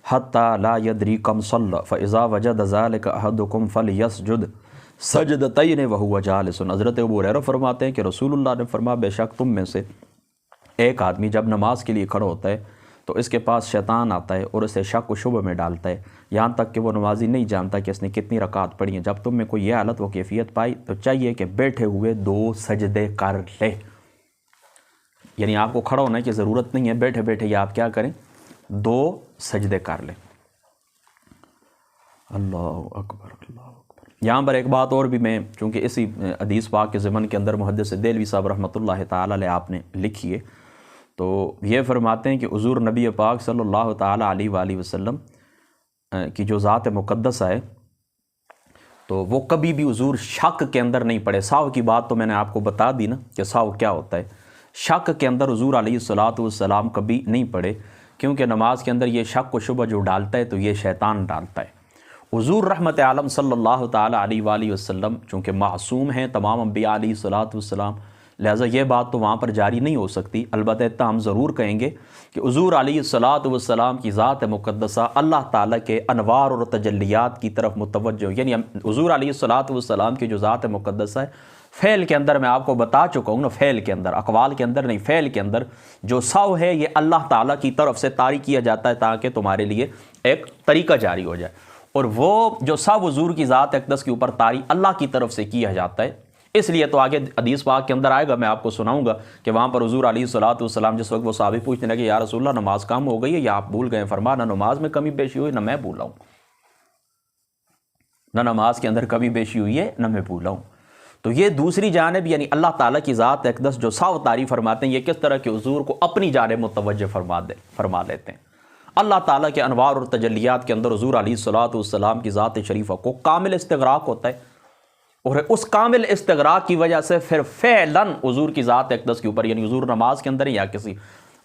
حتی لا یدری کم صلی فاذا وجد ذلک احدکم فلیسجد سجدتین وہو جالس۔ حضرت ابو ہریرہ فرماتے ہیں کہ رسول اللہ نے فرمایا بے شک تم میں سے ایک آدمی جب نماز کے لیے کھڑا ہوتا ہے تو اس کے پاس شیطان آتا ہے اور اسے شک و شبہ میں ڈالتا ہے، یہاں تک کہ وہ نمازی نہیں جانتا کہ اس نے کتنی رکعت پڑھی ہیں۔ جب تم میں کوئی یہ حالت و کیفیت پائی تو چاہیے کہ بیٹھے ہوئے 2 سجدے کر لے، یعنی آپ کو کھڑا ہونے کی ضرورت نہیں ہے، بیٹھے بیٹھے یہ آپ کیا کریں 2 سجدے کر لیں۔ اللہ اکبر اللہ اکبر۔ یہاں پر ایک بات اور بھی میں چونکہ اسی حدیث پاک کے ضمن کے اندر محدث دہلوی صاحب رحمۃ اللہ تعالی علیہ آپ نے لکھی ہے، تو یہ فرماتے ہیں کہ حضور نبی پاک صلی اللہ تعالی علیہ وآلہ وسلم کی جو ذات مقدسہ ہے تو وہ کبھی بھی حضور شک کے اندر نہیں پڑے۔ ساو کی بات تو میں نے آپ کو بتا دی نا کہ ساو کیا ہوتا ہے۔ شک کے اندر حضور علیہ الصلوۃ والسلام کبھی نہیں پڑے، کیونکہ نماز کے اندر یہ شک و شبہ جو ڈالتا ہے تو یہ شیطان ڈالتا ہے۔ حضور رحمت عالم صلی اللہ تعالی علیہ وآلہ وسلم چونکہ معصوم ہیں تمام انبیاء علیہ الصلوۃ والسلام، لہٰذا یہ بات تو وہاں پر جاری نہیں ہو سکتی۔ البتہ اتنا ہم ضرور کہیں گے کہ حضور علیہ الصلوۃ والسلام کی ذات مقدسہ اللہ تعالیٰ کے انوار اور تجلیات کی طرف متوجہ، یعنی حضور علیہ الصلوۃ والسلام کی جو ذات مقدسہ ہے فعل کے اندر میں آپ کو بتا چکا ہوں نا، فعل کے اندر، اقوال کے اندر نہیں، فعل کے اندر جو سو ہے یہ اللہ تعالیٰ کی طرف سے طاری کیا جاتا ہے تاکہ تمہارے لیے ایک طریقہ جاری ہو جائے، اور وہ جو سو حضور کی ذات اقدس کے اوپر طاری اللہ کی طرف سے کیا جاتا ہے۔ اس لیے تو آگے حدیث پاک کے اندر آئے گا، میں آپ کو سناؤں گا کہ وہاں پر حضور علیہ الصلوۃ والسلام جس وقت وہ صحابی پوچھنے لگے یا رسول اللہ نماز کم ہو گئی ہے یا آپ بھول گئے، فرمایا نہ نماز میں کمی بیشی ہوئی نہ میں بھولا ہوں، نہ نماز کے اندر کمی بیشی ہوئی ہے نہ میں بھولا ہوں۔ تو یہ دوسری جانب یعنی اللہ تعالیٰ کی ذات اقدس جو سو تعریف فرماتے ہیں، یہ کس طرح کہ حضور کو اپنی جانب متوجہ فرما لیتے ہیں۔ اللہ تعالیٰ کے انوار اور تجلیات کے اندر حضور علیہ الصلوۃ والسلام کی ذات شریفہ کو کامل استغراق ہوتا ہے، اور اس کامل استغراق کی وجہ سے پھر فعلاً حضور کی ذات اقدس کے اوپر، یعنی حضور نماز کے اندر ہے یا کسی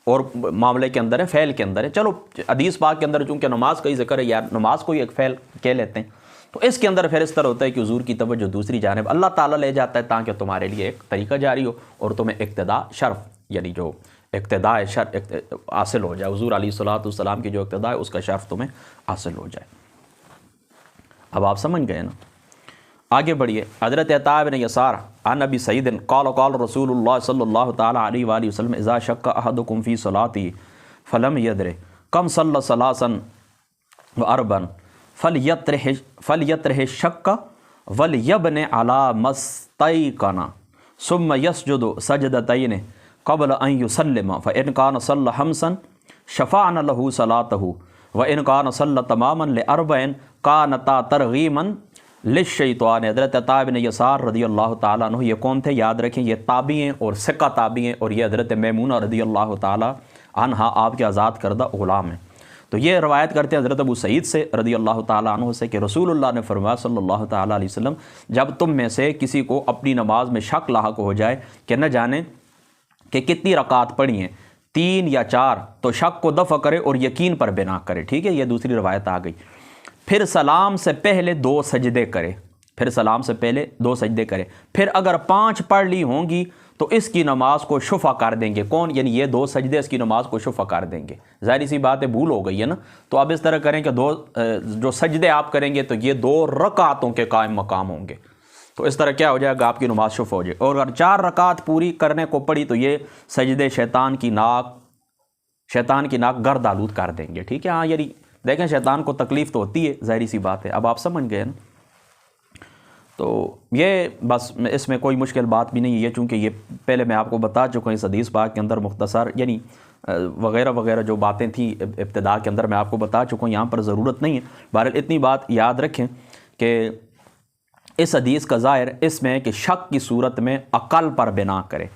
اور معاملے کے اندر ہے، فعل کے اندر ہے، چلو حدیث پاک کے اندر چونکہ نماز کا ہی ذکر ہے یا نماز کو ہی ایک فعل کہہ لیتے ہیں، تو اس کے اندر پھر اس طرح ہوتا ہے کہ حضور کی توجہ دوسری جانب اللہ تعالیٰ لے جاتا ہے تاکہ تمہارے لیے ایک طریقہ جاری ہو اور تمہیں اقتداء شرف، یعنی جو اقتداء حاصل ہو جائے، حضور علیہ الصلوۃ والسلام کی جو اقتداء ہے اس کا شرف تمہیں حاصل ہو جائے۔ اب آپ سمجھ گئے نا، آگے بڑھیے۔ حضرت عطاء بن یسار عن ابی سعید قال قال رسول اللہ صلی اللہ تعالی علیہ وآلہ وسلم اذا شک احدکم فی صلاته فلم یدر کم صلی ثلاثا واربعا فلیطرح الشک ولیبن علی ما استیقن ثم یسجد سجدتین قبل ان یسلم فان کان صلی خمسا شفعنا له صلاته وان کان صلی تماما لاربع کانتا ترغیما للشیطان۔ حضرت عطاء بن یسار رضی اللہ تعالیٰ عنہ یہ کون تھے؟ یاد رکھیں یہ تابعی ہیں اور ثقہ تابعی ہیں، اور یہ حضرت میمونہ رضی اللہ تعالیٰ عنہا آپ کے آزاد کردہ غلام ہیں۔ تو یہ روایت کرتے ہیں حضرت ابو سعید سے رضی اللہ تعالیٰ عنہ سے کہ رسول اللہ نے فرمایا صلی اللہ تعالیٰ علیہ وسلم جب تم میں سے کسی کو اپنی نماز میں شک لاحق ہو جائے کہ نہ جانے کہ کتنی رکعت پڑھی ہیں، 3 یا 4، تو شک کو دفع کرے اور یقین پر بنا کرے، ٹھیک ہے، یہ دوسری روایت آ گئی۔ پھر سلام سے پہلے 2 سجدے کرے، پھر سلام سے پہلے 2 سجدے کرے، پھر اگر 5 پڑھ لی ہوں گی تو اس کی نماز کو شفع کر دیں گے۔ کون؟ یعنی یہ 2 سجدے اس کی نماز کو شفع کر دیں گے۔ ظاہری سی بات ہے بھول ہو گئی ہے نا، تو اب اس طرح کریں کہ 2 جو سجدے آپ کریں گے تو یہ 2 رکعتوں کے قائم مقام ہوں گے، تو اس طرح کیا ہو جائے گا آپ کی نماز شفع ہو جائے، اور اگر 4 رکعت پوری کرنے کو پڑی تو یہ سجدے شیطان کی ناک گرد آلود کر دیں گے، ٹھیک ہے۔ ہاں یعنی دیکھیں شیطان کو تکلیف تو ہوتی ہے، ظاہری سی بات ہے، اب آپ سمجھ گئے نا۔ تو یہ بس اس میں کوئی مشکل بات بھی نہیں ہے، چونکہ یہ پہلے میں آپ کو بتا چکا ہوں اس حدیث پاک کے اندر مختصر یعنی وغیرہ وغیرہ جو باتیں تھیں ابتدا کے اندر میں آپ کو بتا چکا ہوں، یہاں پر ضرورت نہیں ہے۔ بہرحال اتنی بات یاد رکھیں کہ اس حدیث کا ظاہر اس میں ہے کہ شک کی صورت میں عقل پر بنا کرے،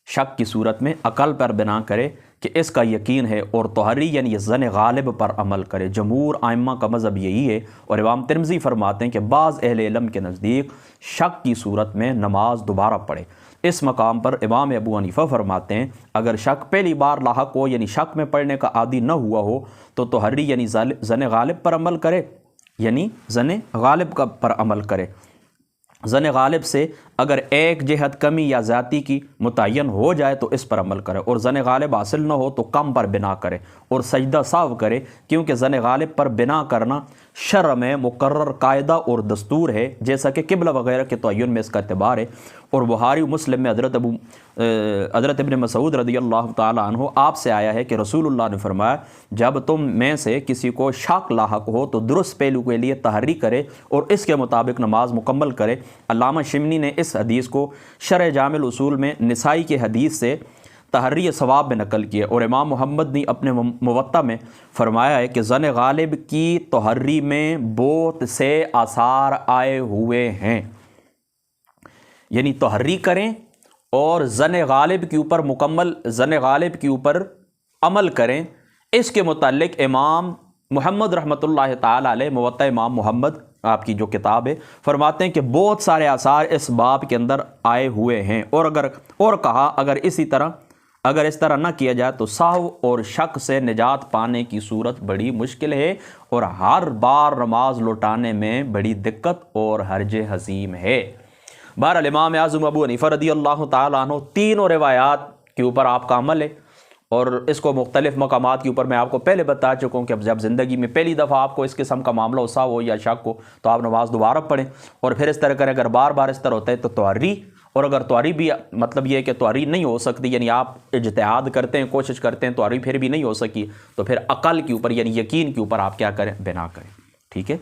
شک کی صورت میں عقل پر بنا کرے کہ اس کا یقین ہے، اور طہری یعنی ظن غالب پر عمل کرے۔ جمہور ائمہ کا مذہب یہی ہے، اور امام ترمذی فرماتے ہیں کہ بعض اہل علم کے نزدیک شک کی صورت میں نماز دوبارہ پڑھے۔ اس مقام پر امام ابو حنیفہ فرماتے ہیں اگر شک پہلی بار لاحق ہو یعنی شک میں پڑھنے کا عادی نہ ہوا ہو تو طہری یعنی ظن غالب پر عمل کرے، یعنی ظن غالب پر عمل کرے۔ ظن غالب سے اگر ایک جہت کمی یا زیادتی کی متعین ہو جائے تو اس پر عمل کرے، اور زن غالب حاصل نہ ہو تو کم پر بنا کرے اور سجدہ سہو کرے، کیونکہ زن غالب پر بنا کرنا شرع میں مقرر قاعدہ اور دستور ہے، جیسا کہ قبلہ وغیرہ کے تعین میں اس کا اعتبار ہے۔ اور بخاری و مسلم میں حضرت ابن مسعود رضی اللہ تعالی عنہ آپ سے آیا ہے کہ رسول اللہ نے فرمایا، جب تم میں سے کسی کو شک لاحق ہو تو درست پہلو کے لیے تحری کرے اور اس کے مطابق نماز مکمل کرے۔ علامہ شمنی نے اس حدیث کو شرح جامع الاصول میں نسائی کے حدیث سے تحری ثواب میں نقل کیا، اور امام محمد نے اپنے موطا میں فرمایا ہے کہ زن غالب کی تحری میں بہت سے آثار آئے ہوئے ہیں، یعنی تحری کریں اور زن غالب کے اوپر عمل کریں۔ اس کے متعلق امام محمد رحمۃ اللہ تعالی علیہ موطا امام محمد آپ کی جو کتاب ہے فرماتے ہیں کہ بہت سارے آثار اس باب کے اندر آئے ہوئے ہیں، اور کہا اگر اس طرح نہ کیا جائے تو سہو اور شک سے نجات پانے کی صورت بڑی مشکل ہے، اور ہر بار نماز لوٹانے میں بڑی دقت اور حرج عظیم ہے۔ بہرحال امام اعظم ابو حنیفہ رضی اللہ تعالیٰ عنہ تینوں روایات کے اوپر آپ کا عمل ہے، اور اس کو مختلف مقامات کے اوپر میں آپ کو پہلے بتا چکا ہوں کہ اب جب زندگی میں پہلی دفعہ آپ کو اس قسم کا معاملہ سہو ہو یا شک ہو تو آپ نماز دوبارہ پڑھیں اور پھر اس طرح کریں۔ اگر بار بار اس طرح ہوتا ہے تو تواری، اور اگر تواری بھی مطلب یہ ہے کہ تواری نہیں ہو سکتی، یعنی آپ اجتہاد کرتے ہیں، کوشش کرتے ہیں، تواری پھر بھی نہیں ہو سکی، تو پھر عقل کے اوپر یعنی یقین کے اوپر آپ کیا کریں، بنا کریں، ٹھیک ہے۔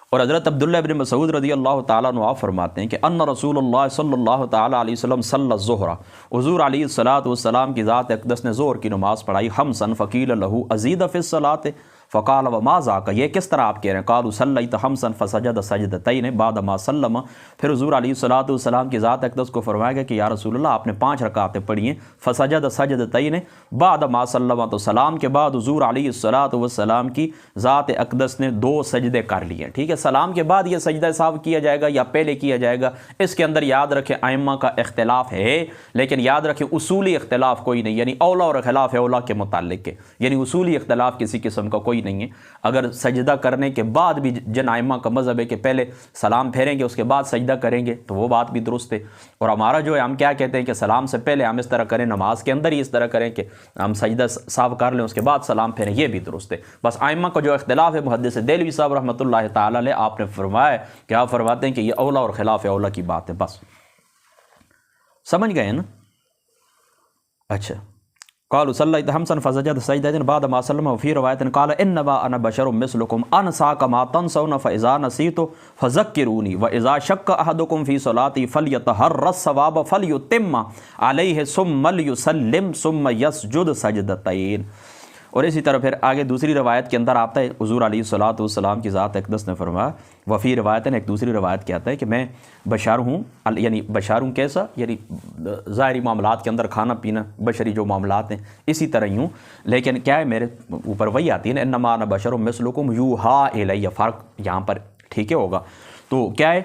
اور حضرت عبداللہ ابن مسعود رضی اللہ تعالیٰ عنہ فرماتے ہیں کہ ان رسول اللہ صلی اللہ تعالیٰ علیہ وسلم صلی الظہر، حضور علیہ السلام کی ذات اقدس نے ظہر کی نماز پڑھائی، خمسن فقیل لہو ازید فی الصلاۃ فقال وما ذاک، یہ کس طرح آپ کہہ رہے ہیں؟ قالوا صلیت خمسن فسجد سجدتین بعد ما سلم، پھر حضور علیہ السلام کی ذات اقدس کو فرمایا گیا کہ یا رسول اللہ آپ نے 5 رکعتیں پڑھی ہیں، فسجد سجدتین بعد ما سلم، تو سلام کے بعد حضور علیہ السلام کی ذات اقدس نے 2 سجدے کر لیے، ٹھیک ہے۔ سلام کے بعد یہ سجدہ سہو کیا جائے گا یا پہلے کیا جائے گا، اس کے اندر یاد رکھیں ائمہ کا اختلاف ہے، لیکن یاد رکھیں اصولی اختلاف کوئی نہیں، یعنی اولا اور خلاف اولا کے متعلق ہے، یعنی اصولی اختلاف کسی قسم کا کوئی نہیں ہے۔ اگر سجدہ کرنے کے بعد بھی جن ائمہ کا مذہب ہے کہ پہلے سلام پھیریں گے اس کے بعد سجدہ کریں گے تو وہ بات بھی درست ہے، اور ہمارا جو ہے ہم کیا کہتے ہیں کہ سلام سے پہلے ہم اس طرح کریں، نماز کے اندر ہی اس طرح کریں کہ ہم سجدہ سہو کر لیں اس کے بعد سلام پھیریں، یہ بھی درست ہے۔ بس ائمہ کا جو اختلاف ہے، محدث دہلوی صاحب رحمۃ اللہ تعالی علیہ آپ نے فرمایا کہ آپ فرماتے ہیں کہ یہ اولا اور خلاف اولا کی بات ہے، بس سمجھ گئے نا؟ اچھا، قالوا صلیت خمسا فسجد سجدتین بعد ما سلم، وفی روایت قال انما انا بشر مثلکم انسى كما تنسون فاذا نسیت فذکرونی واذا شک احدکم فی صلاتی فلیتحر الصواب فلیتم علیہ ثم لیسلم ثم یسجد سجدتین۔ اور اسی طرح پھر آگے دوسری روایت کے اندر آتا ہے حضور علیہ السلام کی ذات اقدس نے فرمایا، وفی روایت ایک دوسری روایت کیا آتا ہے کہ میں بشر ہوں، یعنی بشر ہوں کیسا، یعنی ظاہری معاملات کے اندر کھانا پینا بشری جو معاملات ہیں اسی طرح ہی ہوں، لیکن کیا ہے میرے اوپر وہی آتی ہے نا، انما انا بشر مثلکم یوحا الی، فرق یہاں پر ٹھیک ہے ہوگا، تو کیا ہے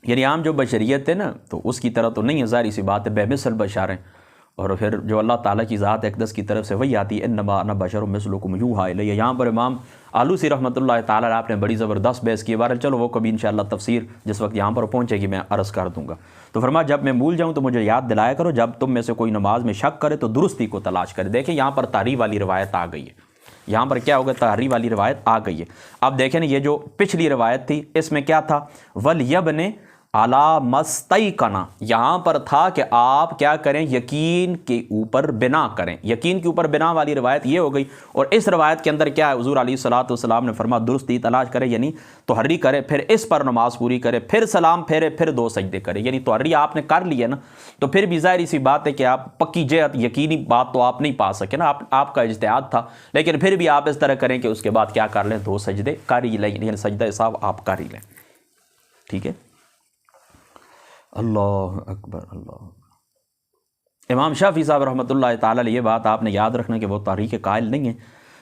یعنی عام جو بشریت ہے نا تو اس کی طرح تو نہیں ہے، ظاہری سی بات ہے، بے مثل بشر ہیں، اور پھر جو اللہ تعالیٰ کی ذات اقدس کی طرف سے وہی آتی ہے انما انا بشر مثلکم یوحا الی۔ یہاں پر امام آلوسی رحمۃ اللہ تعالیٰ آپ نے بڑی زبردست بحث کی، بارہ چلو وہ کبھی انشاءاللہ تفسیر جس وقت یہاں پر پہنچے گی میں عرض کر دوں گا۔ تو فرمایا جب میں بھول جاؤں تو مجھے یاد دلایا کرو، جب تم میں سے کوئی نماز میں شک کرے تو درستی کو تلاش کرے۔ دیکھیں یہاں پر تحریف والی روایت آ گئی ہے، یہاں پر کیا ہوگا، تحریف والی روایت آ گئی ہے۔ اب دیکھیں یہ جو پچھلی روایت تھی اس میں کیا تھا، وَلْيَبْنِ عَلَى مَسْتَيْقَنَ، یہاں پر تھا کہ آپ کیا کریں، یقین کے اوپر بنا کریں، یقین کے اوپر بنا والی روایت یہ ہو گئی، اور اس روایت کے اندر کیا ہے، حضور علیہ السلام نے فرمایا درستی تلاش کرے، یعنی تحری کرے، پھر اس پر نماز پوری کرے، پھر سلام پھیرے، پھر 2 سجدے کرے، یعنی تحری آپ نے کر لی ہے نا، تو پھر بھی ظاہری سی بات ہے کہ آپ پکی جہت یقینی بات تو آپ نہیں پا سکے نا، آپ کا اجتہاد تھا، لیکن پھر بھی آپ اس طرح کریں کہ اس کے بعد کیا کر لیں، 2 سجدے کر ہی لیں، یعنی سجدہ سہو آپ کر ہی لیں، ٹھیک ہے۔ اللہ اکبر، اللہ۔ امام شافعی صاحب رحمۃ اللہ تعالیٰ علیہ یہ بات آپ نے یاد رکھنا کہ وہ تحری کے قائل نہیں ہیں،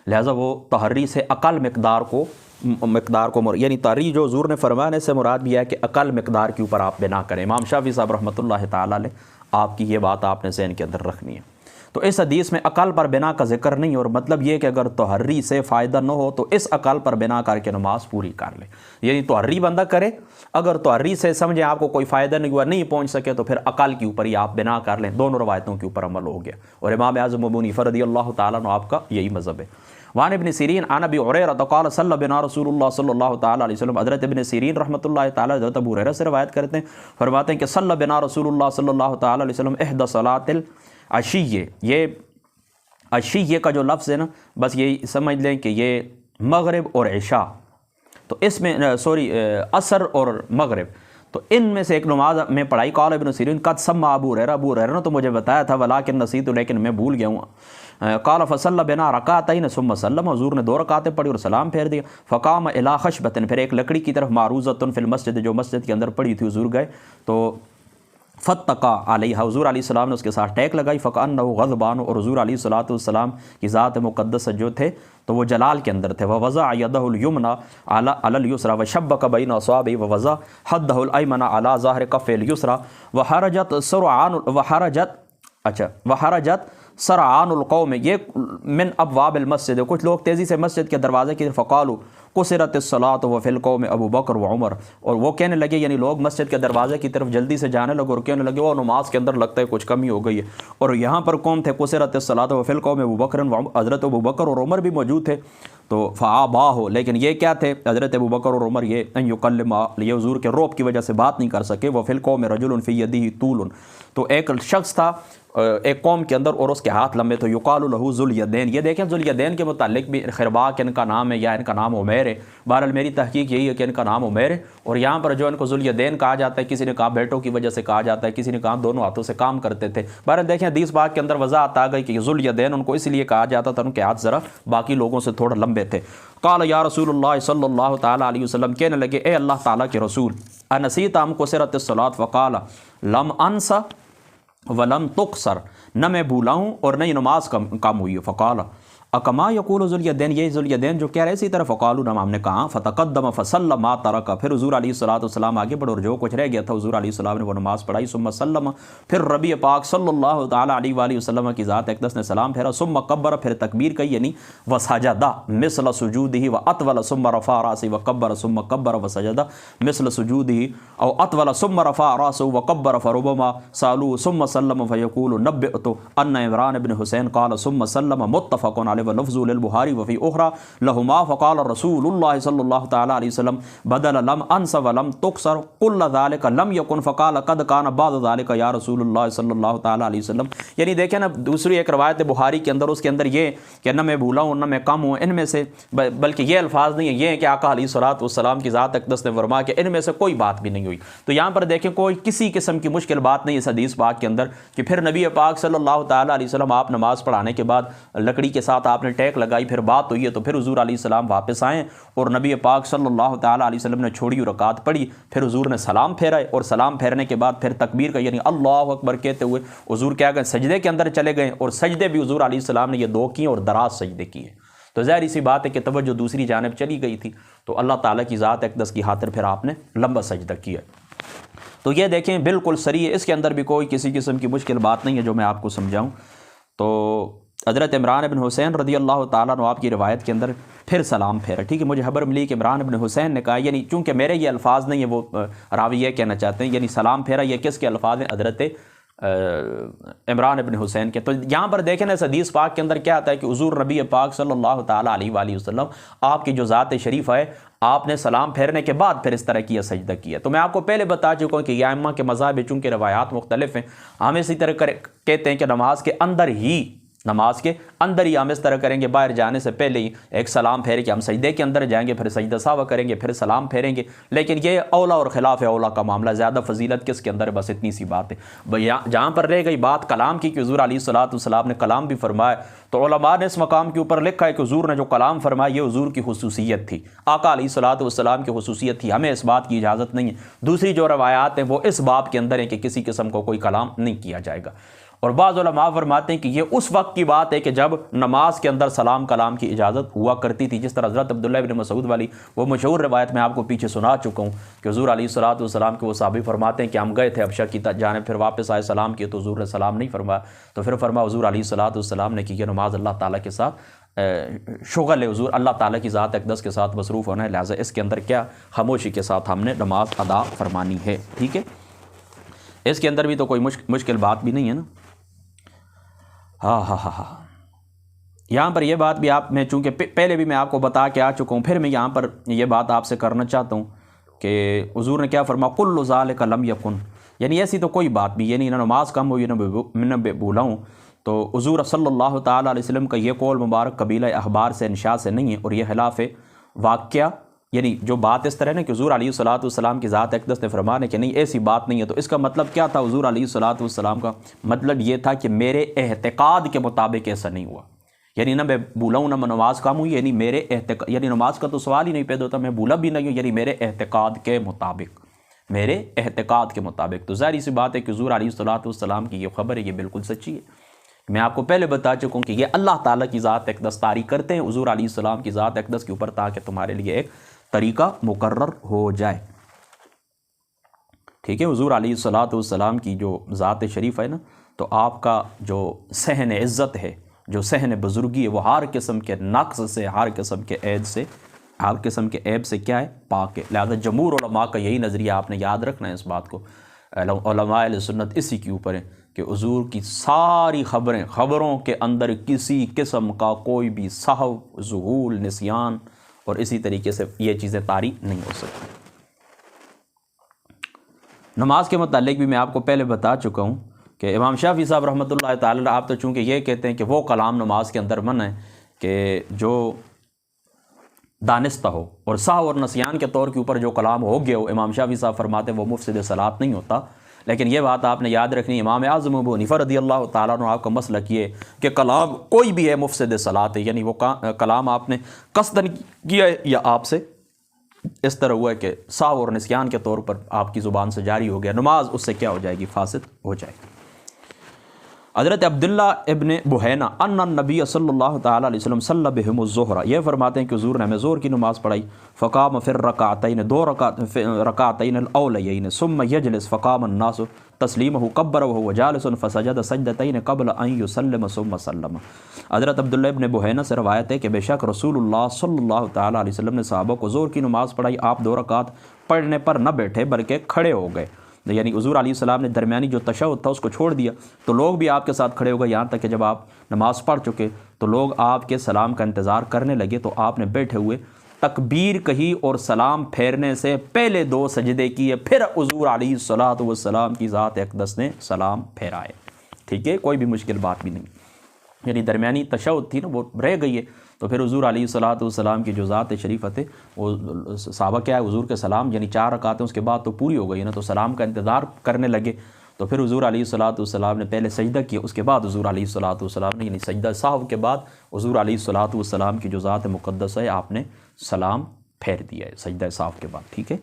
لہٰذا وہ تحری سے اقل مقدار کو یعنی تحری جو حضور نے فرمایا اس سے مراد بھی ہے کہ اقل مقدار کے اوپر آپ بنا کریں۔ امام شافعی صاحب رحمۃ اللہ تعالیٰ علیہ آپ کی یہ بات آپ نے ذہن کے اندر رکھنی ہے۔ تو اس حدیث میں عقل پر بنا کا ذکر نہیں، اور مطلب یہ کہ اگر تحری سے فائدہ نہ ہو تو اس عقل پر بنا کر کے نماز پوری کر لے، یعنی تحری بندہ کرے، اگر تحری سے سمجھیں آپ کو کوئی فائدہ نہیں ہوا، نہیں پہنچ سکے، تو پھر عقل کے اوپر ہی آپ بنا کر لیں، دونوں روایتوں کے اوپر عمل ہو گیا، اور امام اعظم ابو حنیفہ رضی اللہ تعالیٰ عنہ آپ کا یہی مذہب ہے۔ وعن ابن سیرین عن ابی ہریرہ قال صلی بنا رسول اللہ صلی اللہ تعالیٰ علیہ وسلم، حضرت ابن سیرین رحمۃ اللہ تعالیٰ حضرت ابو ہریرہ سے روایت کرتے ہیں، فرماتے ہیں کہ صلی بنا رسول اللہ صلی اللہ تعالیٰ علیہ وسلم احدى صلاۃ العشیہ، یہ عشیہ کا جو لفظ ہے نا، بس یہ سمجھ لیں کہ یہ مغرب اور عشاء، تو اس میں عصر اور مغرب، تو ان میں سے ایک نماز میں پڑھائی۔ قال ابن سیرین قد سمع ابو ہریرہ نے تو مجھے بتایا تھا، ولکن نسیت، لیکن میں بھول گیا ہوں۔ قال فصلی بنا رکعتین ثم سلم، حضور نے 2 رکعتیں پڑھی اور سلام پھیر دیا۔ فقام الی خشبۃ، پھر ایک لکڑی کی طرف، معروضۃ فی المسجد، جو مسجد کے اندر پڑی تھی، حضور گئے تو فتقا علیہ، حضور علیہ السلام نے اس کے ساتھ ٹیک لگائی، فکأنہ غضبان، اور حضور علیہ الصلوۃ والسلام کی ذات مقدس جو تھے تو وہ جلال کے اندر تھے۔ ووضع یدہ الیمنی علی الیسری وشبک بین اصابعہ ووضع خدہ الایمن علی ظہر کفہ الیسری وحرجت سرعان القوم، یہ من ابواب المسجد، کچھ لوگ تیزی سے مسجد کے دروازے کی طرف، فقالوا قصرت الصلاۃ وفی القوم ابو بکر و عمر، اور وہ کہنے لگے، یعنی لوگ مسجد کے دروازے کی طرف جلدی سے جانے لگے اور کہنے لگے وہ نماز کے اندر لگتا ہے کچھ کمی ہو گئی ہے، اور یہاں پر قوم تھے قصرت الصلاۃ وفی القوم ابو بکر و عمر، حضرت ابو بکر اور عمر بھی موجود تھے، تو فاباہ، لیکن یہ کیا تھے حضرت ابو بکر اور عمر، یہ ان یکلم، یہ حضور کے روب کی وجہ سے بات نہیں کر سکے۔ وفی القوم رجل فی یدہ طول، تو ایک شخص تھا ایک قوم کے اندر اور اس کے ہاتھ لمبے، تو یقال له ذو الیدین، یہ دیکھیں ذو الیدین کے متعلق بھی خرباق ان کا نام ہے یا ان کا نام عمیر ہے، بہرحال میری تحقیق یہی ہے کہ ان کا نام عمیر ہے، اور یہاں پر جو ان کو ذو الیدین کہا جاتا ہے، کسی نے کہا بیٹوں کی وجہ سے کہا جاتا ہے، کسی نے کہا دونوں ہاتھوں سے کام کرتے تھے، بہرحال دیکھیں حدیث پاک کے اندر وضاحت آ گئی کہ ذو الیدین ان کو اس لیے کہا جاتا تھا، ان کے ہاتھ ذرا باقی لوگوں سے تھوڑا لمبے تھے۔ قال یا رسول اللہ صلی اللہ تعالیٰ علیہ وسلم، کہنے لگے اے اللہ تعالیٰ کے رسول، انسیت ام قصرت الصلاۃ، فقال لم انس ولم تقصر، نہ میں بھولا ہوں اور نہ یہ نماز کم ہوئی ہے۔ فقال اکما یقول ذو الیدین، یہ ذو الیدین جو کہہ رہے اسی طرح، فقالوا نعم، ہم نے کہا، فتقدم فصلی ما ترک، پھر حضور علیہ الصلوۃ والسلام آگے بڑھے اور جو کچھ رہ گیا تھا حضور علیہ السلام نے وہ نماز پڑھائی۔ ثم سلم، پھر ربی پاک صلی اللہ تعالیٰ علیہ وآلہ وسلم کی ذات اقدس نے سلام پھیرا۔ ثم کبر، پھر تکبیر کی، یعنی وسجد مثل سجودہ واطول، ثم رفع راسہ وکبر، ثم کبر وسجد مثل سجودہ او اطول، ثم رفع راسہ وکبر، فربما سالوه ثم سلم فیقول نبئت ان عمران بن حسین قال ثم سلم، متفق علیہ، ولفظ للبخاری وفی اخرى لهما فقال رسول اللہ صلی اللہ تعالی علیہ وسلم بدل لم انس ولم تقصر كل ذلك لم يكن فقال قد كان بعد ذلك یا رسول اللہ صلی اللہ تعالی علیہ وسلم۔ یعنی دیکھیں نا دوسری ایک روایت بخاری کے اندر، اس کے اندر یہ کہ نہ میں بھولا ہوں نہ میں کم ہوں، ان میں سے بلکہ یہ الفاظ نہیں ہیں، یہ ہے کہ آقا علیہ الصلوۃ والسلام کی ذات اقدس نے فرمایا کہ ان میں سے کوئی بات بھی نہیں ہوئی۔ تو یہاں پر دیکھیں کوئی کسی قسم کی مشکل بات نہیں اس حدیث پاک کے اندر کہ پھر نبی پاک صلی اللہ تعالی علیہ وسلم آپ نماز پڑھانے کے بعد لکڑی کے ساتھ آپ نے ٹیک لگائی، پھر بات ہوئی ہے تو پھر حضور علیہ السلام واپس آئیں اور نبی پاک صلی اللہ تعالی علیہ وسلم نے چھوڑی رکعت پڑھی، پھر حضور نے سلام پھیرا اور سلام پھیرنے کے بعد پھر تکبیر کا یعنی اللہ اکبر کہتے ہوئے حضور کیا گئے سجدے کے اندر چلے گئے، اور سجدے بھی حضور علیہ السلام نے یہ 2 کیے اور دراز سجدے کیے۔ تو ظاہر سی بات ہے کہ توجہ دوسری جانب چلی گئی تھی، تو اللہ تعالیٰ کی ذات اقدس کی خاطر پھر آپ نے لمبا سجدہ کیا۔ تو یہ دیکھیں بالکل صریح ہے، اس کے اندر بھی کوئی کسی قسم کی مشکل بات نہیں ہے جو میں آپ کو سمجھاؤں۔ تو حضرت عمران بن حسین رضی اللہ تعالیٰ عنہ آپ کی روایت کے اندر پھر سلام پھیرا، ٹھیک ہے، مجھے خبر ملی کہ عمران بن حسین نے کہا، یعنی چونکہ میرے یہ الفاظ نہیں ہیں، وہ راوی یہ کہنا چاہتے ہیں یعنی سلام پھیرا یہ کس کے الفاظ ہیں؟ حضرت عمران بن حسین کے۔ تو یہاں پر دیکھیں نا اس حدیث پاک کے اندر کیا آتا ہے کہ حضور نبی پاک صلی اللہ تعالیٰ علیہ وآلہ وسلم آپ کی جو ذات شریف ہے، آپ نے سلام پھیرنے کے بعد پھر اس طرح کیا سجدہ کیا۔ تو میں آپ کو پہلے بتا چکا ہوں کہ یہ ائمہ کے مذاہب چونکہ روایات مختلف ہیں، ہم اسی طرح کہتے ہیں کہ نماز کے اندر ہی ہم اس طرح کریں گے، باہر جانے سے پہلے ہی ایک سلام پھیرے کہ ہم سجدے کے اندر جائیں گے، پھر سجدہ سہو کریں گے، پھر سلام پھیریں گے، لیکن یہ اولا اور خلاف اولا کا معاملہ، زیادہ فضیلت کس کے اندر ہے، بس اتنی سی بات ہے۔ جہاں پر رہ گئی بات کلام کی کہ حضور علیہ الصلوۃ والسلام نے کلام بھی فرمایا، تو علماء نے اس مقام کے اوپر لکھا ہے کہ حضور نے جو کلام فرمایا یہ حضور کی خصوصیت تھی، آقا علیہ الصلوۃ والسلام کی خصوصیت تھی، ہمیں اس بات کی اجازت نہیں ہے۔ دوسری جو روایات ہیں وہ اس باب کے اندر ہیں کہ کسی قسم کو کوئی کلام نہیں کیا جائے گا۔ اور بعض علماء فرماتے ہیں کہ یہ اس وقت کی بات ہے کہ جب نماز کے اندر سلام کلام کی اجازت ہوا کرتی تھی، جس طرح حضرت عبداللہ ابن مسعود والی وہ مشہور روایت میں آپ کو پیچھے سنا چکا ہوں کہ حضور علیہ الصلوۃ والسلام کے وہ صحابی فرماتے ہیں کہ ہم گئے تھے حبشہ کی جانب، پھر واپس آئے سلام کیے تو حضور نے سلام نہیں فرمایا، تو پھر فرمایا حضور علیہ الصلوۃ والسلام نے کہ یہ نماز اللہ تعالیٰ کے ساتھ شغل ہے، حضور اللہ تعالیٰ کی ذات اقدس کے ساتھ مصروف ہونا ہے، لہٰذا اس کے اندر کیا خاموشی کے ساتھ ہم نے نماز ادا فرمانی ہے، ٹھیک ہے۔ اس کے اندر بھی تو کوئی مشکل بات بھی نہیں ہے نا۔ ہاں یہاں پر یہ بات بھی آپ میں چونکہ پہلے بھی میں آپ کو بتا کے آ چکا ہوں، پھر میں یہاں پر یہ بات آپ سے کرنا چاہتا ہوں کہ حضور نے کیا فرمایا، کل ذالک لم یکن، یعنی ایسی تو کوئی بات بھی، یعنی نہ نماز کم ہوئی نہ بھولا ہوں۔ تو حضور صلی اللہ تعالیٰ علیہ وسلم کا یہ قول مبارک قبیلہ احبار سے انشاء سے نہیں ہے، اور یہ خلاف واقعہ، یعنی جو بات اس طرح ہے کہ حضور علیہ الصلوۃ والسلام کی ذات اقدس نے فرمایا کہ نہیں ایسی بات نہیں ہے، تو اس کا مطلب کیا تھا؟ حضور علیہ الصلوۃ والسلام کا مطلب یہ تھا کہ میرے اعتقاد کے مطابق ایسا نہیں ہوا، یعنی نہ میں بھولا ہوں نہ میں نماز کم ہوئی، یعنی میرے اعتقاد، یعنی نماز کا تو سوال ہی نہیں پیدا ہوتا، میں بھولا بھی نہیں ہوں، یعنی میرے اعتقاد کے مطابق، میرے اعتقاد کے مطابق۔ تو ظاہر سی بات ہے کہ حضور علیہ الصلوۃ والسلام کی یہ خبر ہے، یہ بالکل سچی ہے۔ میں آپ کو پہلے بتا چکا ہوں کہ یہ اللہ تعالیٰ کی ذات اقدس طاری کرتے ہیں حضور علیہ السلام کی ذات اقدس کے اوپر، تاکہ تمہارے لیے ایک طریقہ مقرر ہو جائے، ٹھیک ہے۔ حضور علیہ الصلوۃ والسلام کی جو ذات شریف ہے نا، تو آپ کا جو صحن عزت ہے، جو صحن بزرگی ہے، وہ ہر قسم کے نقص سے، ہر قسم کے عیب سے، ہر قسم کے عیب سے کیا ہے؟ پاک ہے۔ لہذا جمہور علماء کا یہی نظریہ، آپ نے یاد رکھنا ہے اس بات کو، علماء اہل سنت اسی کے اوپر ہے کہ حضور کی ساری خبروں کے اندر کسی قسم کا کوئی بھی سہو، ذہول، نسیان اور اسی طریقے سے یہ چیزیں طاری نہیں ہو سکتی۔ نماز کے متعلق بھی میں آپ کو پہلے بتا چکا ہوں کہ امام شافعی صاحب رحمۃ اللہ تعالی، آپ تو چونکہ یہ کہتے ہیں کہ وہ کلام نماز کے اندر منع ہے کہ جو دانستہ ہو، اور سہو اور نسیان کے طور کے اوپر جو کلام ہو گیا ہو، امام شافعی صاحب فرماتے ہیں وہ مفسد صلاۃ نہیں ہوتا۔ لیکن یہ بات آپ نے یاد رکھنی، امام اعظم ابو حنیفہ رضی اللہ تعالیٰ عنہ آپ کا مسلک یہ کہ کلام کوئی بھی ہے مفسد صلاۃ ہے، یعنی وہ کلام آپ نے قصداً کیا ہے یا آپ سے اس طرح ہوا ہے کہ سہو اور نسیان کے طور پر آپ کی زبان سے جاری ہو گیا، نماز اس سے کیا ہو جائے گی؟ فاسد ہو جائے گی۔ حضرت عبداللہ ابن بحینہ ان النبی صلی اللہ تعالیٰ علیہ وسلم صلی بہم الظہر، یہ فرماتے ہیں کہ حضور نے ہمیں ظہر کی نماز پڑھائی، فقام فی الرکعتین، دو رکعتین الاولیین، ثم یجلس فقام الناس تسلیمہ کبر وهو جالس فسجد سجدتین قبل ان یسلم ثم سلم۔ حضرت عبداللہ ابن بحینہ سے روایت ہے کہ بے شک رسول اللہ صلی اللہ تعالیٰ علیہ وسلم نے صحابہ کو ظہر کی نماز پڑھائی، آپ 2 رکعت پڑھنے پر نہ بیٹھے بلکہ کھڑے ہو گئے، یعنی حضور علیہ السلام نے درمیانی جو تشہد تھا اس کو چھوڑ دیا، تو لوگ بھی آپ کے ساتھ کھڑے ہو گئے، یہاں تک کہ جب آپ نماز پڑھ چکے تو لوگ آپ کے سلام کا انتظار کرنے لگے، تو آپ نے بیٹھے ہوئے تکبیر کہی اور سلام پھیرنے سے پہلے 2 سجدے کیے، پھر حضور علیہ الصلوۃ والسلام کی ذات اقدس نے سلام پھیرائے، ٹھیک ہے، کوئی بھی مشکل بات بھی نہیں، یعنی درمیانی تشہد تھی نا وہ رہ گئی ہے، تو پھر حضور علیہ الصلوۃ والسلام کی جو ذات شریفت ہے وہ صحابہ کیا ہے حضور کے سلام، یعنی 4 رکعتیں اس کے بعد تو پوری ہو گئی نا، تو سلام کا انتظار کرنے لگے، تو پھر حضور علیہ الصلوۃ والسلام نے پہلے سجدہ کیا، اس کے بعد حضور علیہ الصلوۃ والسلام نے، یعنی سجدہ سہو کے بعد حضور علیہ الصلوۃ والسلام کی جو ذات مقدس ہے آپ نے سلام پھیر دیا ہے سجدہ سہو کے بعد، ٹھیک ہے۔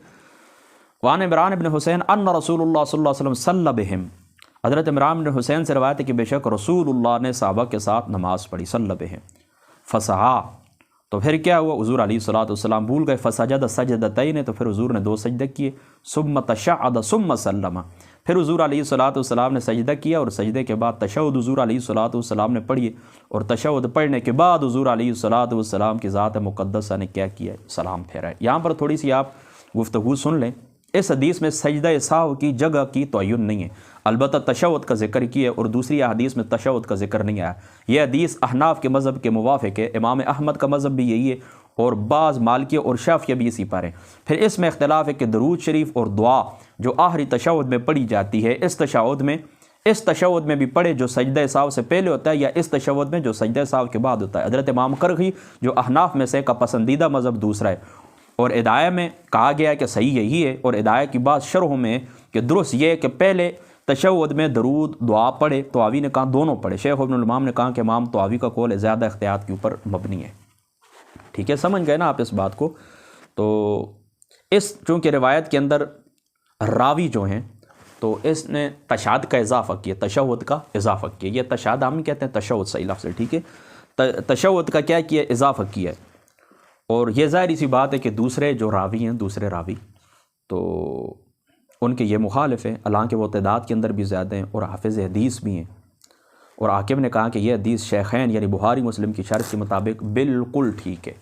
وعن عمران بن حسین ان رسول اللہ صلی اللہ علیہ وسلم صلی بہم، حضرت عمران بن حسین سے روایت ہے کہ بے شک رسول اللہ نے صحابہ کے ساتھ نماز پڑھی، صلی بہم فسہا، تو پھر کیا ہوا؟ حضور علیہ الصلوۃ والسلام بھول گئے، فسجد سجدتین، تو پھر حضور نے 2 سجدے کیے، ثم تشہد ثم سلم، پھر حضور علیہ الصلوۃ والسلام نے سجدہ کیا اور سجدے کے بعد تشہد حضور علیہ الصلوۃ والسلام نے پڑھی، اور تشہد پڑھنے کے بعد حضور علیہ الصلوۃ والسلام کی ذات مقدسہ نے کیا کیا؟ سلام پھیرا ہے۔ یہاں پر تھوڑی سی آپ گفتگو سن لیں، اس حدیث میں سجدہ سہو کی جگہ کی تعین نہیں ہے، البتہ تشہد کا ذکر کیا ہے، اور دوسری حدیث میں تشہد کا ذکر نہیں آیا۔ یہ حدیث احناف کے مذہب کے موافق ہے، امام احمد کا مذہب بھی یہی ہے، اور بعض مالکیہ اور شافعیہ بھی اسی پر ہیں۔ پھر اس میں اختلاف ہے کہ درود شریف اور دعا جو آخری تشہد میں پڑھی جاتی ہے، اس تشہد میں بھی پڑھے جو سجدہ سہو سے پہلے ہوتا ہے، یا اس تشہد میں جو سجدہ سہو کے بعد ہوتا ہے۔ حضرت امام کرخی جو احناف میں سے کا پسندیدہ مذہب دوسرا ہے، اور ادعیہ میں کہا گیا ہے کہ صحیح یہی ہے، اور ادعیہ کی بعض شرحوں میں کہ درست یہ ہے کہ پہلے تشہد میں درود دعا پڑھے، طحاوی نے کہا دونوں پڑھے، شیخ ابن الامام نے کہا کہ امام طحاوی کا قول زیادہ احتیاط کے اوپر مبنی ہے، ٹھیک ہے، سمجھ گئے نا آپ اس بات کو۔ تو چونکہ روایت کے اندر راوی جو ہیں تو اس نے تشہد کا اضافہ کیا، تشہد کا اضافہ کیا. یہ تشہد ہم کہتے ہیں تشہد، صحیح لفظ ہے، ٹھیک ہے. تشہد کا کیا کیا، اضافہ کیا ہے. اور یہ ظاہری سی بات ہے کہ دوسرے جو راوی ہیں، دوسرے راوی تو ان کے یہ مخالف ہیں، حالانکہ وہ تعداد کے اندر بھی زیادہ ہیں اور حافظ حدیث بھی ہیں. اور حاکم نے کہا کہ یہ حدیث شیخین یعنی بخاری مسلم کی شرط کے مطابق بالکل ٹھیک ہے.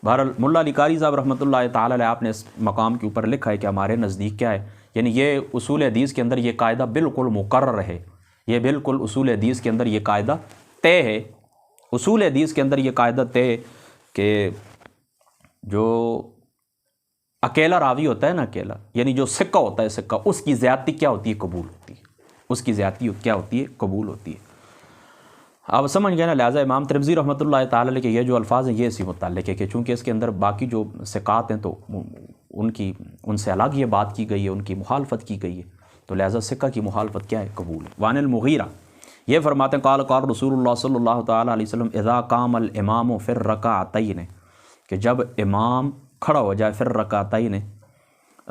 بہرحال ملا علی قاری صاحب رحمۃ اللہ تعالی علیہ آپ نے اس مقام کے اوپر لکھا ہے کہ ہمارے نزدیک کیا ہے، یعنی یہ اصول حدیث کے اندر یہ قاعدہ بالکل مقرر ہے. یہ بالکل اصول حدیث کے اندر یہ قاعدہ طے ہے. اصول حدیث کے اندر یہ قاعدہ طے کہ جو اکیلا راوی ہوتا ہے نا، اکیلا یعنی جو سکہ ہوتا ہے، سکہ، اس کی زیادتی کیا ہوتی ہے، قبول ہوتی ہے. اس کی زیادتی کیا ہوتی ہے، قبول ہوتی ہے. آپ سمجھ گئے نا. لہٰذا امام ترمذی رحمۃ اللہ تعالی علیہ کے یہ جو الفاظ ہیں یہ اسی متعلق ہے کہ چونکہ اس کے اندر باقی جو ثقات ہیں تو ان سے الگ یہ بات کی گئی ہے، ان کی مخالفت کی گئی ہے، تو لہٰذا سکہ کی مخالفت کیا ہے، قبول ہے. وعن المغیرہ یہ فرماتے ہیں قال قال رسول اللہ صلی اللہ تعالی علیہ وسلم اذا قام الامام فی الرکعتین، کہ جب امام کھڑا ہو جائے، فی الرکعتین،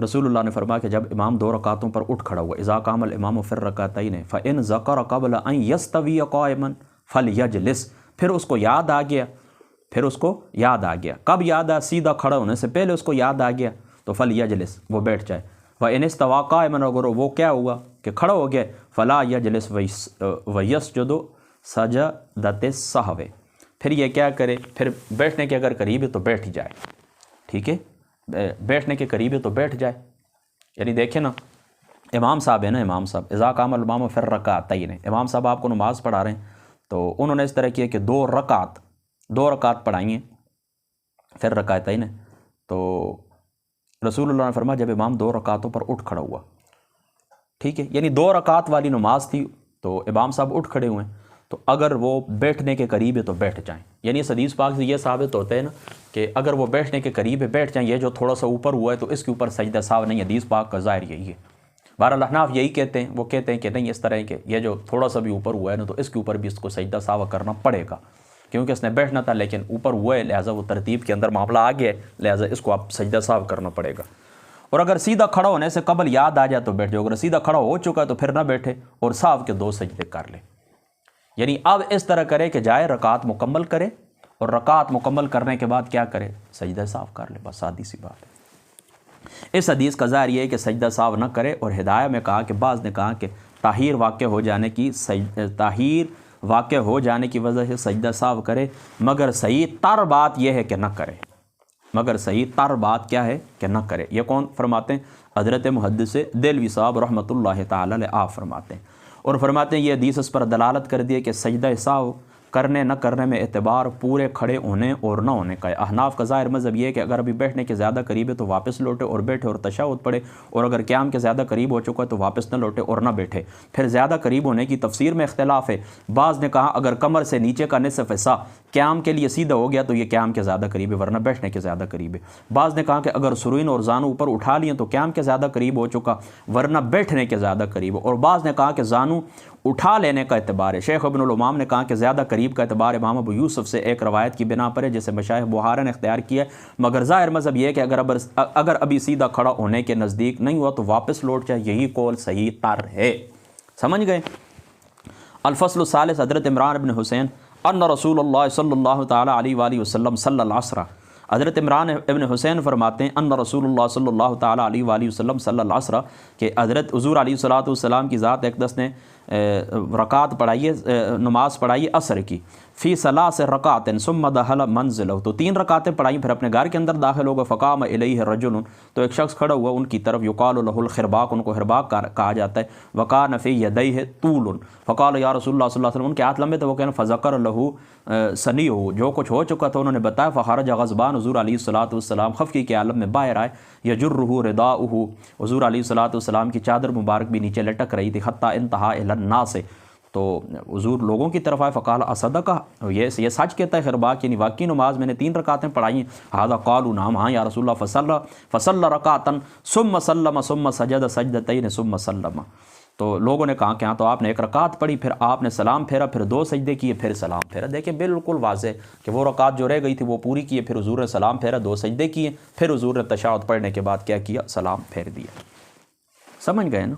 رسول اللہ نے فرمایا کہ جب امام 2 رکعتوں پر اٹھ کھڑا ہوا، اذا قام الامام فی الرکعتین فان ذکر قبل ان یستوی قائما فلیجلس، پھر اس کو یاد آ گیا، کب یاد آیا، سیدھا کھڑا ہونے سے پہلے اس کو یاد آ گیا تو فلیجلس، وہ بیٹھ جائے. وان استوی قائما، اگر وہ کیا ہوا کہ کھڑا ہو گیا، فلا یجلس ویسجد سجدۃ السہو، پھر یہ کیا کرے، پھر بیٹھنے کے اگر قریب ہے تو بیٹھ جائے. ٹھیک ہے، بیٹھنے کے قریب ہے تو بیٹھ جائے. یعنی دیکھیں نا، امام صاحب ہے نا، امام صاحب اذا قام الامام فی الرکعتین، امام صاحب آپ کو نماز پڑھا رہے ہیں تو انہوں نے اس طرح کیا کہ 2 رکعت پڑھائی ہیں فی الرکعتین. تو رسول اللہ نے فرمایا جب امام 2 رکعتوں پر اٹھ کھڑا ہوا، ٹھیک ہے، یعنی 2 رکعت والی نماز تھی تو امام صاحب اٹھ کھڑے ہوئے ہیں، تو اگر وہ بیٹھنے کے قریب ہے تو بیٹھ جائیں. یعنی اس حدیث پاک سے یہ ثابت ہوتا ہے نا کہ اگر وہ بیٹھنے کے قریب ہے بیٹھ جائیں. یہ جو تھوڑا سا اوپر ہوا ہے تو اس کے اوپر سجدہ سہو نہیں. حدیث پاک کا ظاہر یہی ہے. بہرحال احناف یہی کہتے ہیں، وہ کہتے ہیں کہ نہیں، اس طرح ہے کہ یہ جو تھوڑا سا بھی اوپر ہوا ہے نا تو اس کے اوپر بھی اس کو سجدہ سہو کرنا پڑے گا، کیونکہ اس نے بیٹھنا تھا لیکن اوپر ہوا ہے، لہٰذا وہ ترتیب کے اندر معاملہ آ گیا ہے، لہٰذا اس کو آپ سجدہ سہو کرنا پڑے گا. اور اگر سیدھا کھڑا ہونے سے قبل یاد آ جائے تو بیٹھ جائے، اگر سیدھا کھڑا ہو چکا ہے تو پھر نہ بیٹھے اور سہو کے 2 سجدے کر لے. یعنی اب اس طرح کرے کہ جائے رکعت مکمل کرے اور رکعت مکمل کرنے کے بعد کیا کرے، سجدہ سہو کر لے. بس سادی سی بات ہے. اس حدیث کا ظاہر یہ ہے کہ سجدہ سہو نہ کرے. اور ہدایہ میں کہا کہ بعض نے کہا کہ تاخیر واقع ہو جانے کی وجہ سے سجدہ سہو کرے، مگر صحیح تر بات یہ ہے کہ نہ کرے. مگر صحیح تر بات کیا ہے کہ نہ کرے. یہ کون فرماتے ہیں؟ حضرت محدث دہلوی صاحب رحمۃ اللہ تعالی علیہ آپ فرماتے ہیں. اور فرماتے ہیں یہ حدیث اس پر دلالت کر دی کہ سجدہ سہو کرنے نہ کرنے میں اعتبار پورے کھڑے ہونے اور نہ ہونے کا ہے. احناف کا ظاہر مذہب یہ ہے کہ اگر ابھی بیٹھنے کے زیادہ قریب ہے تو واپس لوٹے اور بیٹھے اور تشہد پڑھے، اور اگر قیام کے زیادہ قریب ہو چکا ہے تو واپس نہ لوٹے اور نہ بیٹھے. پھر زیادہ قریب ہونے کی تفسیر میں اختلاف ہے. بعض نے کہا اگر کمر سے نیچے کا نصف حصہ قیام کے لیے سیدھا ہو گیا تو یہ قیام کے زیادہ قریب ہے، ورنہ بیٹھنے کے زیادہ قریب ہے. بعض نے کہا کہ اگر سرین اور زانو اوپر اٹھا لیے تو قیام کے زیادہ قریب ہو چکا، ورنہ بیٹھنے کے زیادہ قریب ہے. اور بعض نے کہا کہ زانو اٹھا لینے کا اعتبار ہے. شیخ ابن الامام نے کہا کہ زیادہ قریب کا اعتبار امام ابو یوسف سے ایک روایت کی بنا پر ہے جسے مشایخ بخاری نے اختیار کیا ہے. مگر ظاہر مذہب یہ ہے کہ اگر ابھی سیدھا کھڑا ہونے کے نزدیک نہیں ہوا تو واپس لوٹ جائے. یہی قول صحیح تر ہے. سمجھ گئے؟ الفصل الثالث حضرت عمران ابن حسین ان رسول اللہ صلی اللہ تعالی علیہ وآلہ وسلم صلی العصر. حضرت عمران ابن حسین فرماتے ہیں ان رسول اللہ صلی اللہ تعالی علیہ وآلہ وسلم صلی العصر، کہ حضرت حضور علیہ الصلوۃ والسلام کی ذات اقدس نے رکعت پڑھائی ہے، نماز پڑھائی ہے عصر کی، فی ثلاث رکعات ثم دخل منزلہ، تو 3 رکعتیں پڑھائیں پھر اپنے گھر کے اندر داخل ہوگا. فقام الیہ رجل، تو ایک شخص کھڑا ہوا ان کی طرف، یقال له الخرباق، ان کو خرباق کہا جاتا ہے. وکان فی یدیہ طول، فقال یا رسول اللہ صلی اللہ علیہ وسلم، ان کے ہاتھ لمبے تھے. وہ کہنا فذکر له سنیہ، جو کچھ ہو چکا تھا انہوں نے بتایا. فخرج غضبان، حضور علیہ الصلوۃ والسلام خفگی کے عالم میں باہر آئے. یجرہ رداؤہ، حضور علیہ الصلوۃ والسلام کی چادر مبارک بھی نیچے لٹک رہی تھی. حتی انتہا الی الناس، تو حضور لوگوں کی طرف آئے. فقال اصدقہ، یہ سچ کہتا ہے خرباق، یعنی واقعی نماز میں نے 3 رکعتیں پڑھائی ہیں. هذا قالوا نعم، ہاں یا رسول اللہ. فصلى رکعتا ثم سلم ثم سجد سجدتین ثم سلم، تو لوگوں نے کہا کہ ہاں، تو آپ نے 1 رکعت پڑھی، پھر آپ نے سلام پھیرا، پھر 2 سجدے کیے، پھر سلام پھیرا. دیکھیں بالکل واضح کہ وہ رکعت جو رہ گئی تھی وہ پوری کیے، پھر حضور نے سلام پھیرا، 2 سجدے کیے، پھر حضور نے تشہد پڑھنے کے بعد کیا کیا، سلام پھیر دیا. سمجھ گئے نا؟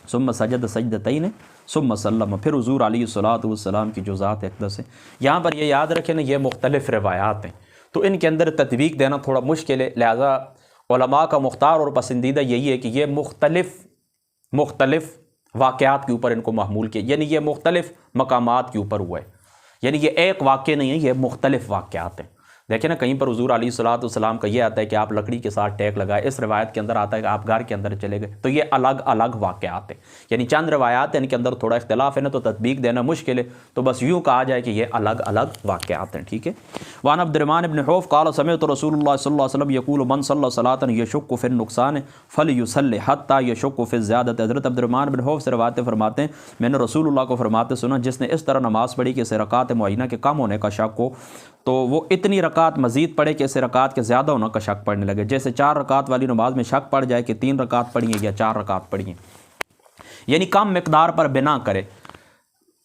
ثم سجد سجدتین ثم سلم، پھر حضور علیہ الصلوۃ والسلام کی جو ذات اقدس ہے۔ یہاں پر یہ یاد رکھیں نا، یہ مختلف روایات ہیں تو ان کے اندر تطبیق دینا تھوڑا مشکل ہے، لہٰذا علماء کا مختار اور پسندیدہ یہی ہے کہ یہ مختلف واقعات کے اوپر ان کو محمول کیا، یعنی یہ مختلف مقامات کے اوپر ہوا ہے، یعنی یہ ایک واقعہ نہیں ہے، یہ مختلف واقعات ہیں۔ دیکھیں نا، کہیں پر حضور علیہ الصلوۃ والسلام کا یہ آتا ہے کہ آپ لکڑی کے ساتھ ٹیک لگائے، اس روایت کے اندر آتا ہے کہ آپ گھر کے اندر چلے گئے، تو یہ الگ الگ واقعات ہیں، یعنی چند روایات ہیں، ان کے اندر تھوڑا اختلاف ہے نا، تو تطبیق دینا مشکل ہے، تو بس یوں کہا جائے کہ یہ الگ الگ واقعات ہیں، ٹھیک ہے۔ وعن عبد الرحمن بن حوف قال سمعت رسول اللہ صلی اللہ علیہ وسلم یقول من صلی صلاۃ یشک فی النقصان فلیصلی حتی یشک فی الزیادۃ۔ حضرت عبد الرحمن بن حوف سے روایت فرماتے ہیں میں نے رسول اللہ کو فرماتے سنا، جس نے اس طرح نماز پڑھی کہ اسے رکعت معینہ کے کم ہونے کا شک ہو تو وہ اتنی رکعت مزید پڑھے کہ اسے رکعت کے زیادہ ہونے کا شک پڑنے لگے، جیسے 4 رکعت والی نماز میں شک پڑ جائے کہ 3 رکعت پڑھی ہیں یا 4 رکعت پڑھی ہیں، یعنی کم مقدار پر بنا کرے،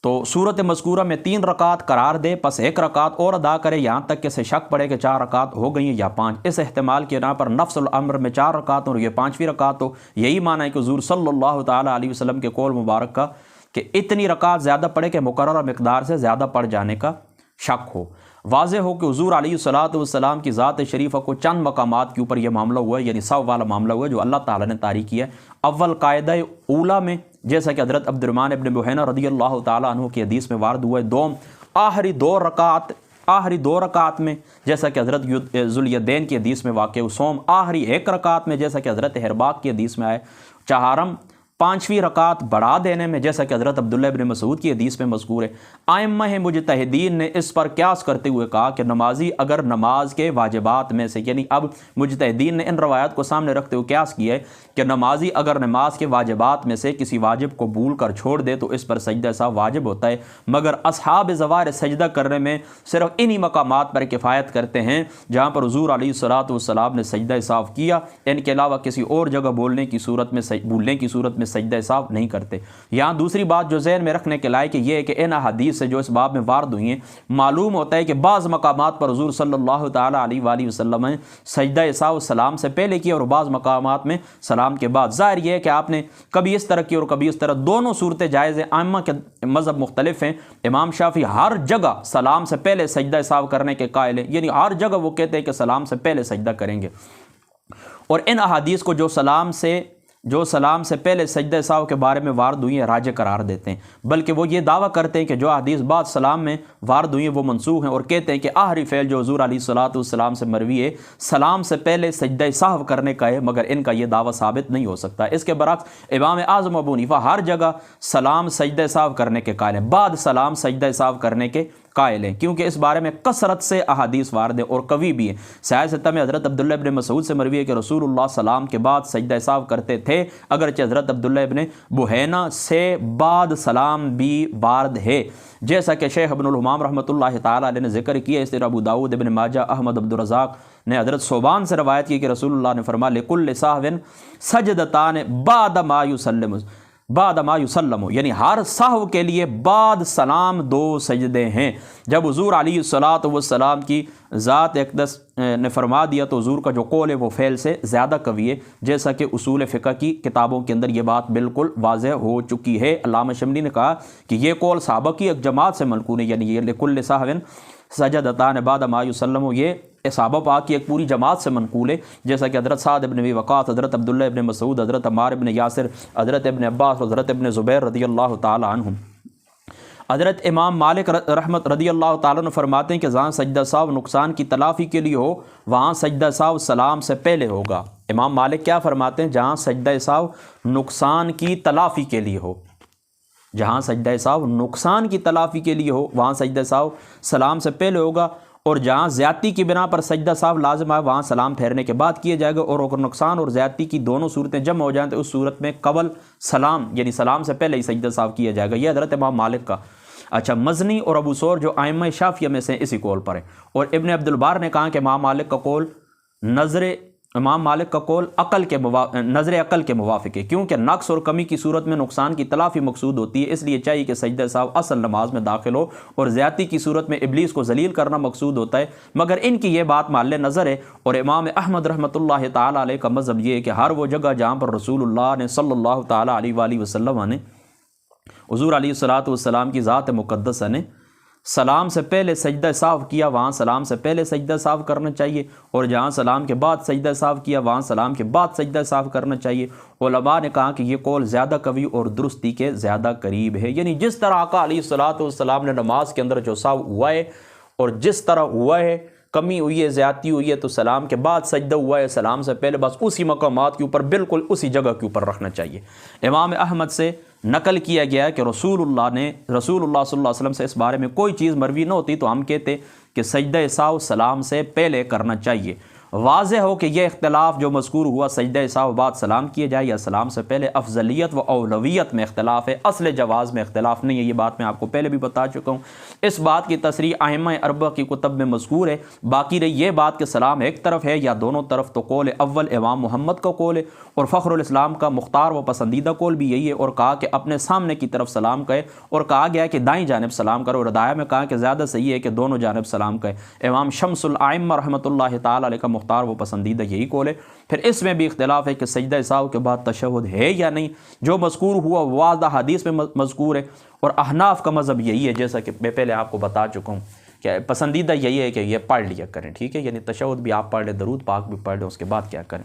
تو صورت مذکورہ میں 3 رکعت قرار دے، پس 1 رکعت اور ادا کرے یہاں تک کہ اسے شک پڑے کہ 4 رکعت ہو گئی ہیں یا 5۔ اس احتمال کے بنا پر نفس الامر میں 4 رکعت اور یہ 5ویں رکعت ہو، یہی معنی ہے کہ حضور صلی اللہ تعالیٰ علیہ وسلم کے قول مبارک کا کہ اتنی رکعت زیادہ پڑھے کہ مقررہ مقدار سے زیادہ پڑ جانے کا شک ہو۔ واضح ہو کہ حضور علیہ الصلوۃ والسلام کی ذات شریفہ کو چند مقامات کے اوپر یہ معاملہ ہوا ہے، یعنی سو والا معاملہ ہوا ہے جو اللہ تعالیٰ نے طاری کیا ہے۔ اول قاعدہ اولا میں جیسا کہ حضرت عبد الرحمن ابن بحینہ رضی اللہ تعالیٰ عنہ کی حدیث میں وارد ہوا ہے۔ دوم آخری دو رکعت میں جیسا کہ حضرت ذوالیدین کی حدیث میں واقع ہو۔ سوم آخری 1 رکعت میں جیسا کہ حضرت حرباق کی حدیث میں آئے۔ چہارم 5ویں رکعت بڑھا دینے میں جیسا کہ حضرت عبداللہ ابن مسعود کی حدیث میں مذکور ہے۔ ائمہ مجتہدین نے اس پر قیاس کرتے ہوئے کہا کہ نمازی اگر نماز کے واجبات میں سے، یعنی اب مجتہدین نے ان روایات کو سامنے رکھتے ہوئے قیاس کیا ہے کہ نمازی اگر نماز کے واجبات میں سے کسی واجب کو بھول کر چھوڑ دے تو اس پر سجدہ سہو واجب ہوتا ہے، مگر اصحاب زوار سجدہ کرنے میں صرف انہی مقامات پر کفایت کرتے ہیں جہاں پر حضور علیہ الصلوۃ والسلام نے سجدہ سہو کیا، ان کے علاوہ کسی اور جگہ بھولنے کی صورت میں سجدہ سہو نہیں کرتے۔ یہاں دوسری بات جو ذہن میں رکھنے کے لائق یہ ہے کہ ان احادیث سے جو اس باب میں وارد ہوئی ہیں معلوم ہوتا ہے کہ بعض مقامات پر حضور صلی اللہ تعالیٰ علیہ وآلہ وسلم نے سجدہ سہو سلام سے پہلے کیا اور بعض مقامات میں سلام کے بعد۔ ظاہر یہ ہے کہ آپ نے کبھی اس طرح کی اور کبھی اس طرح، دونوں صورتیں جائز ہیں۔ ائمہ کے مذہب مختلف ہیں، امام شافعی ہر جگہ سلام سے پہلے سجدہ سہو کرنے کے قائل ہیں، یعنی ہر جگہ وہ کہتے ہیں کہ سلام سے پہلے سجدہ کریں گے، اور ان احادیث کو جو سلام سے پہلے سجدہ سہو کے بارے میں وارد ہوئی ہیں راجح قرار دیتے ہیں، بلکہ وہ یہ دعویٰ کرتے ہیں کہ جو حدیث بعد سلام میں وارد ہوئی ہیں وہ منسوخ ہیں، اور کہتے ہیں کہ آخری فعل جو حضور علیہ الصلوۃ والسلام سے مروی ہے سلام سے پہلے سجدہ سہو کرنے کا ہے، مگر ان کا یہ دعویٰ ثابت نہیں ہو سکتا۔ اس کے برعکس امام اعظم ابو حنیفہ ہر جگہ سلام سجدہ سہو کرنے کے قائل ہیں، بعد سلام سجدہ سہو کرنے کے قائل ہیں، کیونکہ اس بارے میں کثرت سے احادیث وارد ہیں اور قوی بھی ہیں۔ صحیح ستہ میں حضرت عبداللہ ابن مسعود سے مروی ہے کہ رسول اللہ سلام کے بعد سجدہ سہو کرتے تھے، اگرچہ حضرت عبداللہ ابن بحینہ سے بعد سلام بھی وارد ہے، جیسا کہ شیخ ابن الحمام رحمۃ اللہ تعالیٰ علیہ نے ذکر کیا۔ اس طرح ابو داؤد، ابن ماجہ، احمد عبد الرزاق نے حضرت صوبان سے روایت کی کہ رسول اللہ نے فرمایا لکل سہو سجدتان بعد ما یسلم، یعنی ہر سہو کے لیے بعد سلام 2 سجدے ہیں۔ جب حضور علیہ الصلوۃ والسلام کی ذات اقدس نے فرما دیا تو حضور کا جو قول ہے وہ فعل سے زیادہ قوی ہے، جیسا کہ اصول فقہ کی کتابوں کے اندر یہ بات بالکل واضح ہو چکی ہے۔ علامہ شملی نے کہا کہ یہ قول صحابہ کی ایک جماعت سے منقول ہے، یعنی یہ لکل سہو سجدتان بعد ما یسلم یہ صحابہ پاک کی ایک پوری جماعت سے منقول ہے، جیسا کہ حضرت سعد ابن ابی وقاص، حضرت عبداللہ ابن مسعود، حضرت عمار ابن یاسر، حضرت ابن عباس، حضرت ابن زبیر رضی اللہ تعالی عنہم۔ حضرت امام مالک رحمت رضی اللہ تعالیٰ عنہ فرماتے ہیں کہ جہاں سجدہ سہو نقصان کی تلافی کے لیے ہو وہاں سجدہ سہو سلام سے پہلے ہوگا۔ امام مالک کیا فرماتے ہیں؟ جہاں سجدہ سہو نقصان کی تلافی کے لیے ہو، جہاں سجدہ سہو نقصان کی تلافی کے لیے ہو وہاں سجدہ سہو سلام سے پہلے ہوگا، اور جہاں زیادتی کی بنا پر سجدہ سہو لازم ہے وہاں سلام پھیرنے کے بعد کیا جائے گا، اور اگر نقصان اور زیادتی کی دونوں صورتیں جمع ہو جائیں تو اس صورت میں قبل سلام یعنی سلام سے پہلے ہی سجدہ سہو کیا جائے گا۔ یہ حضرت امام مالک کا۔ اچھا، مزنی اور ابو ثور جو ائمہ شافعیہ میں سے اسی قول پر ہیں، اور ابن عبد البر نے کہا کہ امام مالک کا قول نظر امام مالک کا قول نظر عقل کے موافق ہے، کیونکہ نقص اور کمی کی صورت میں نقصان کی تلافی مقصود ہوتی ہے، اس لیے چاہیے کہ سجدہ سہو اصل نماز میں داخل ہو، اور زیادتی کی صورت میں ابلیس کو ذلیل کرنا مقصود ہوتا ہے۔ مگر ان کی یہ بات محل نظر ہے، اور امام احمد رحمۃ اللہ تعالیٰ علیہ کا مذہب یہ ہے کہ ہر وہ جگہ جہاں پر رسول اللہ نے صلی اللہ تعالیٰ علیہ وآلہ وسلم نے حضور علیہ الصلوۃ والسلام کی ذات مقدسہ نے سلام سے پہلے سجدہ سہو کیا، وہاں سلام سے پہلے سجدہ سہو کرنا چاہیے، اور جہاں سلام کے بعد سجدہ سہو کیا وہاں سلام کے بعد سجدہ سہو کرنا چاہیے۔ علماء نے کہا کہ یہ قول زیادہ قوی اور درستی کے زیادہ قریب ہے، یعنی جس طرح آقا علیہ الصلوۃ والسلام نے نماز کے اندر جو سہو ہوا ہے اور جس طرح ہوا ہے، کمی ہوئی ہے، زیادتی ہوئی ہے، تو سلام کے بعد سجدہ ہوا ہے، سلام سے پہلے بس اسی مقامات کے اوپر بالکل اسی جگہ کے اوپر رکھنا چاہیے۔ امام احمد سے نقل کیا گیا کہ رسول اللہ صلی اللہ علیہ وسلم سے اس بارے میں کوئی چیز مروی نہ ہوتی تو ہم کہتے کہ سجدہ سہو سلام سے پہلے کرنا چاہیے۔ واضح ہو کہ یہ اختلاف جو مذکور ہوا سجدہ سہو بعد سلام کیے جائے یا سلام سے پہلے، افضلیت و اولویت میں اختلاف ہے، اصل جواز میں اختلاف نہیں ہے، یہ بات میں آپ کو پہلے بھی بتا چکا ہوں۔ اس بات کی تصریح ائمہ اربعہ کی کتب میں مذکور ہے۔ باقی رہی یہ بات کہ سلام ایک طرف ہے یا دونوں طرف، تو قول اول امام محمد کا قول ہے، اور فخر الاسلام کا مختار و پسندیدہ قول بھی یہی ہے، اور کہا کہ اپنے سامنے کی طرف سلام کہے، اور کہا گیا کہ دائیں جانب سلام کرو، اور ہدایہ میں کہا کہ زیادہ صحیح ہے کہ دونوں جانب سلام کہے۔ امام شمس الائمہ رحمۃ اللہ تعالیٰ علیہ کا مختار و پسندیدہ یہی قول ہے۔ پھر اس میں بھی اختلاف ہے کہ سجدہ سہو کے بعد تشہد ہے یا نہیں، جو مذکور ہوا واضح حدیث میں مذکور ہے، اور احناف کا مذہب یہی ہے، جیسا کہ میں پہلے آپ کو بتا چکا ہوں کہ پسندیدہ یہی ہے کہ یہ پڑھ لیا کریں، ٹھیک ہے، یعنی تشہد بھی آپ پڑھ لیں، درود پاک بھی پڑھ لیں، اس کے بعد کیا کریں۔